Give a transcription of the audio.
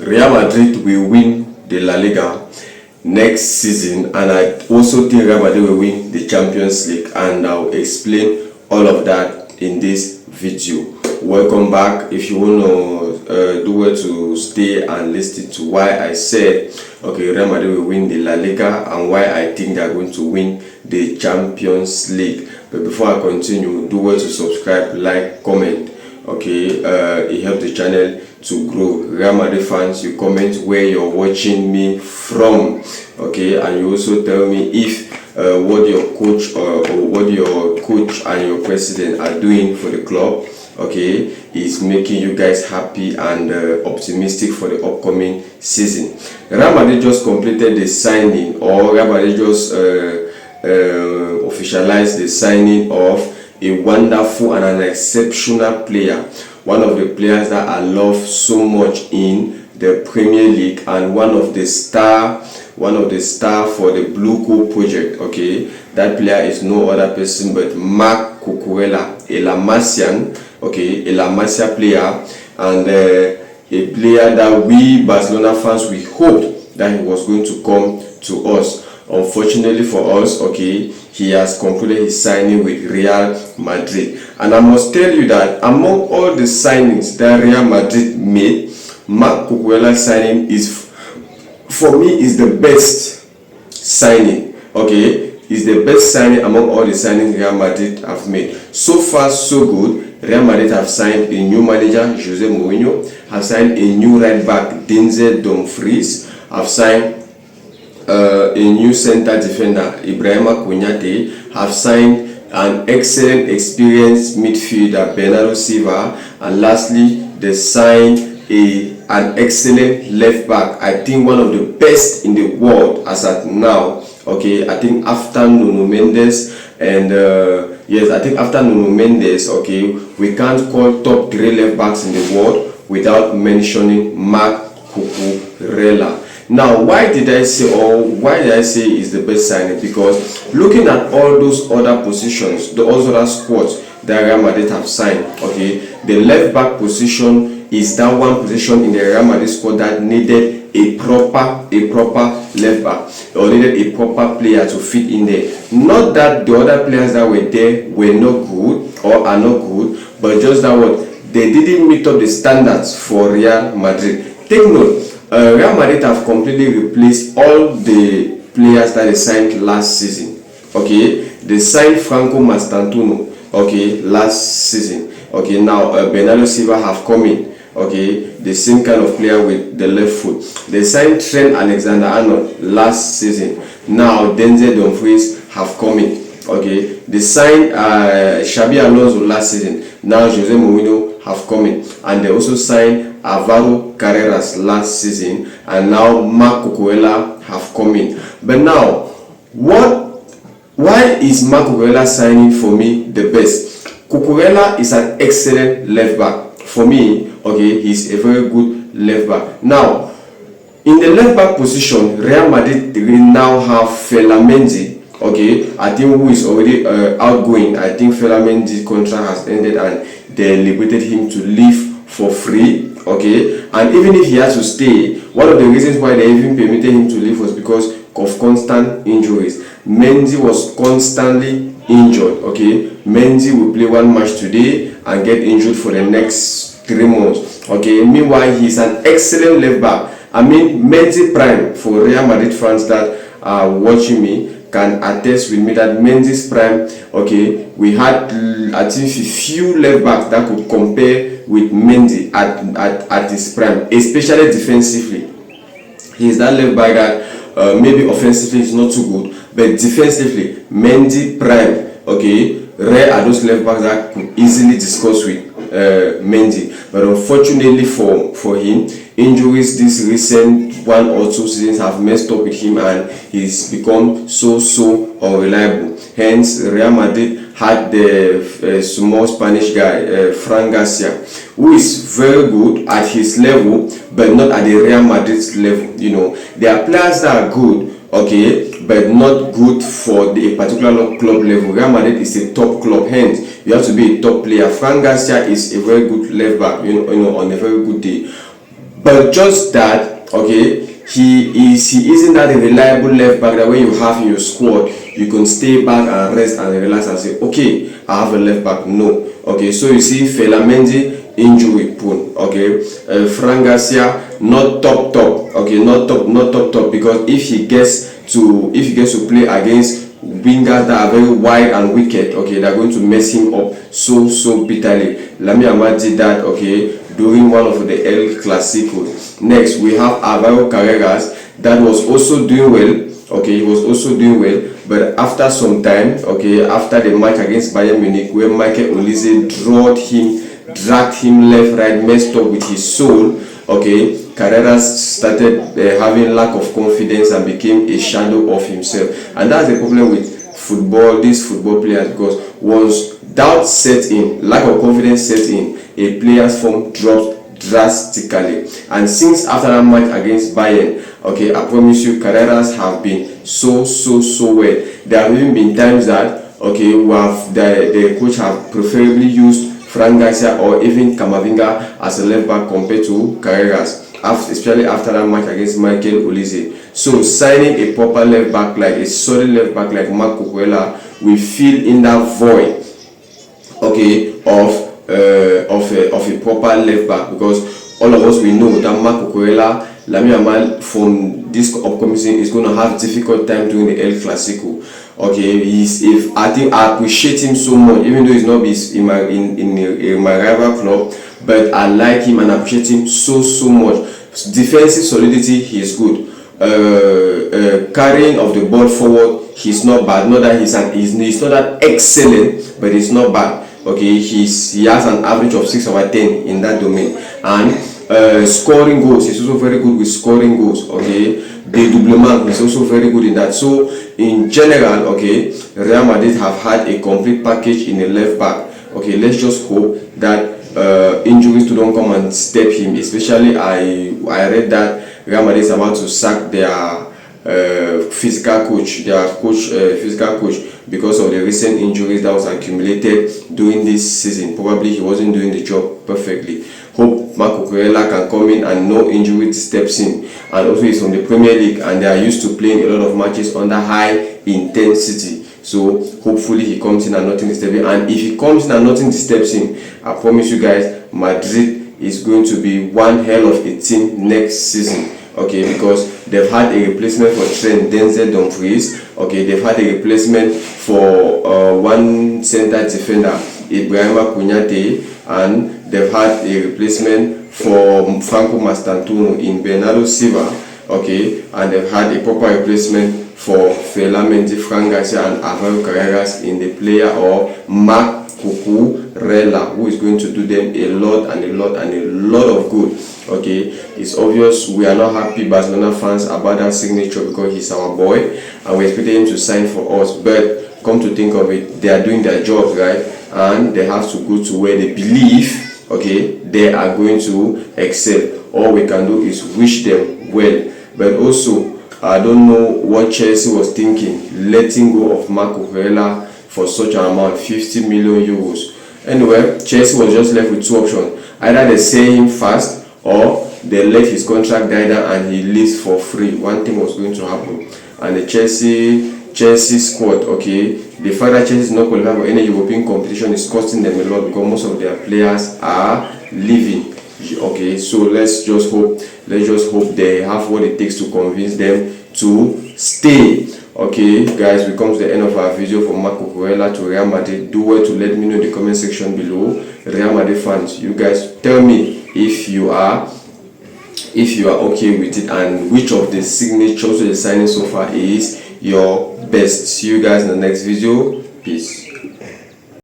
Real Madrid will win the La Liga next season, and I also think Real Madrid will win the Champions League, and I'll explain all of that in this video. Welcome back. If you want to do well to stay and listen to why I said okay, Real Madrid will win the La Liga and why I think they are going to win the Champions League. But before I continue, do well to subscribe, like, comment. Okay, it helps the channel to grow. Real Madrid fans, you comment where you're watching me from. Okay, and you also tell me if what your coach or what your coach and your president are doing for the club, okay, is making you guys happy and optimistic for the upcoming season. Real Madrid just completed the signing, or Real Madrid just officialized the signing of a wonderful and an exceptional player, one of the players that I love so much in the Premier League, and one of the star for the Blue Co project. Okay, that player is no other person but Marc Cucurella, a La Masian, okay, a La Masia player, and a player that we Barcelona fans, we hoped that he was going to come to us. Unfortunately for us, okay, he has concluded his signing with Real Madrid, and I must tell you that among all the signings that Real Madrid made, Marc Cucurella's signing is, for me, is the best signing. Okay, is the best signing among all the signings Real Madrid have made. So far, so good. Real Madrid have signed a new manager, Jose Mourinho, have signed a new right back, Denzel Dumfries, have signed a new center defender, Ibrahima Kounate, have signed an excellent experienced midfielder, Bernardo Silva, and lastly, they signed an excellent left back. I think one of the best in the world as at now. Okay, I think after Nuno Mendes, and yes, I think after Nuno Mendes, okay, we can't call top 3 left backs in the world without mentioning Marc Cucurella. Now, why did I say is the best signing? Because looking at all those other positions, the other squads that Real Madrid have signed, okay, the left back position is that one position in the Real Madrid squad that needed a proper left back, or needed a proper player to fit in there. Not that the other players that were there were not good or are not good, but just that what they didn't meet up the standards for Real Madrid. Take note. Real Madrid have completely replaced all the players that they signed last season. Okay, they signed Franco Mastantuono, okay, last season. Okay, now Bernardo Silva have come in. Okay, the same kind of player with the left foot. They signed Trent Alexander-Arnold last season. Now Denzel Dumfries have come in. Okay, they signed Xabi Alonso last season. Now Jose Mourinho have come in, and they also signed Alvaro Carreras last season, and now Marc Cucurella have come in. But now, why is Marc Cucurella signing for me the best? Cucurella is an excellent left back. For me, okay, he's a very good left back. Now, in the left back position, Real Madrid now have Felamendi. Okay, I think who is already outgoing. I think Felamendi's contract has ended and they liberated him to leave for free. Okay, and even if he has to stay, one of the reasons why they even permitted him to leave was because of constant injuries. Mendy was constantly injured. Okay, Mendy will play one match today and get injured for the next 3 months. Okay, meanwhile he's an excellent left back. I mean, Mendy prime, for Real Madrid fans that are watching me can attest with me that Mendy's prime, okay, we had I think a few left backs that could compare with Mendy at his prime, especially defensively. He is that left back that maybe offensively is not too good, but defensively, Mendy prime, okay, rare are those left backs that could easily discuss with Mendy. But unfortunately for him, injuries this recent 1 or 2 seasons have messed up with him, and he's become so unreliable. Hence, Real Madrid had the small Spanish guy, Fran Garcia, who is very good at his level, but not at the Real Madrid's level. You know, there are players that are good, okay, but not good for the particular club level. Real Madrid is a top club, hence you have to be a top player. Fran Garcia is a very good left back, you know, on a very good day. but just that, okay, he isn't that a reliable left back that when you have in your squad you can stay back and rest and relax and say, okay, I have a left back. No. Okay, so you see Felamendi injury prone. Okay, Fran Garcia not top, okay, not top, because if he gets to play against wingers that are very wide and wicked, okay, they're going to mess him up so bitterly. Lamine Yamal did that, okay, during one of the El Clasico. Next, we have Alvaro Carreras that was also doing well. Okay, he was also doing well, but after some time, okay, after the match against Bayern Munich, where Michael Olise dragged him left, right, messed up with his soul, okay, Carreras started having lack of confidence and became a shadow of himself. And that's the problem with football, these football players, because once doubt sets in, lack of confidence sets in, a player's form drops drastically. And since after that match against Bayern, okay, I promise you, Carreras have been so well. There have even been times that, okay, the coach have preferably used Fran Garcia or even Camavinga as a left back compared to Carreras, especially after that match against Michael Olise. So signing a proper left back, like a solid left back like Marc Cucurella, will fill in that void, okay, of a proper left back, because all of us we know that Marc Cucurella, Lamine Yamal from this upcoming season is going to have difficult time during the El Clasico. Okay, I think I appreciate him so much, even though he's not in my rival club, but I like him and appreciate him so much. Defensive solidity, he is good. Carrying of the ball forward, he's not bad. Not that he's not that excellent, but he's not bad. Okay, he has an average of 6/10 in that domain, and scoring goals, he's also very good with scoring goals. Okay, dédoublement, he's also very good in that. So in general, okay, Real Madrid have had a complete package in the left back. Okay, let's just hope that injuries don't come and step him. Especially, I read that Real Madrid is about to sack their physical coach, because of the recent injuries that was accumulated during this season. Probably he wasn't doing the job perfectly. Hope Marc Cucurella can come in and no injury steps in. And also he's from the Premier League and they are used to playing a lot of matches under high intensity. So hopefully he comes in and nothing steps in. And if he comes in and nothing steps in, I promise you guys, Madrid is going to be one hell of a team next season. Okay, because they've had a replacement for Trent Denzel Dumfries. Okay, they've had a replacement for one center defender, Ibrahima Kounate, and they've had a replacement for Franco Mastantuono in Bernardo Silva. Okay, and they've had a proper replacement for Felamendi, Fran Garcia, and Alvaro Carreras in the player of Marc Cucurella, who is going to do them a lot of good. Okay, it's obvious we are not happy Barcelona fans about that signature because he's our boy and we expected him to sign for us, but come to think of it, they are doing their job, right? And they have to go to where they believe, okay, they are going to excel. All we can do is wish them well. But also, I don't know what Chelsea was thinking, letting go of Marc Cucurella for such an amount, 50 million euros. Anyway, Chelsea was just left with two options. Either they sell him fast or they let his contract die down and he leaves for free. One thing was going to happen. And the Chelsea squad, okay, the fact that Chelsea is not qualified for any European competition is costing them a lot because most of their players are leaving. Okay, so let's just hope they have what it takes to convince them to stay. Okay, guys, we come to the end of our video from Marc Cucurella to Real Madrid. Do well to let me know in the comment section below. Real Madrid fans, you guys tell me if you are okay with it and which of the signatures of the signing so far is your best. See you guys in the next video. Peace.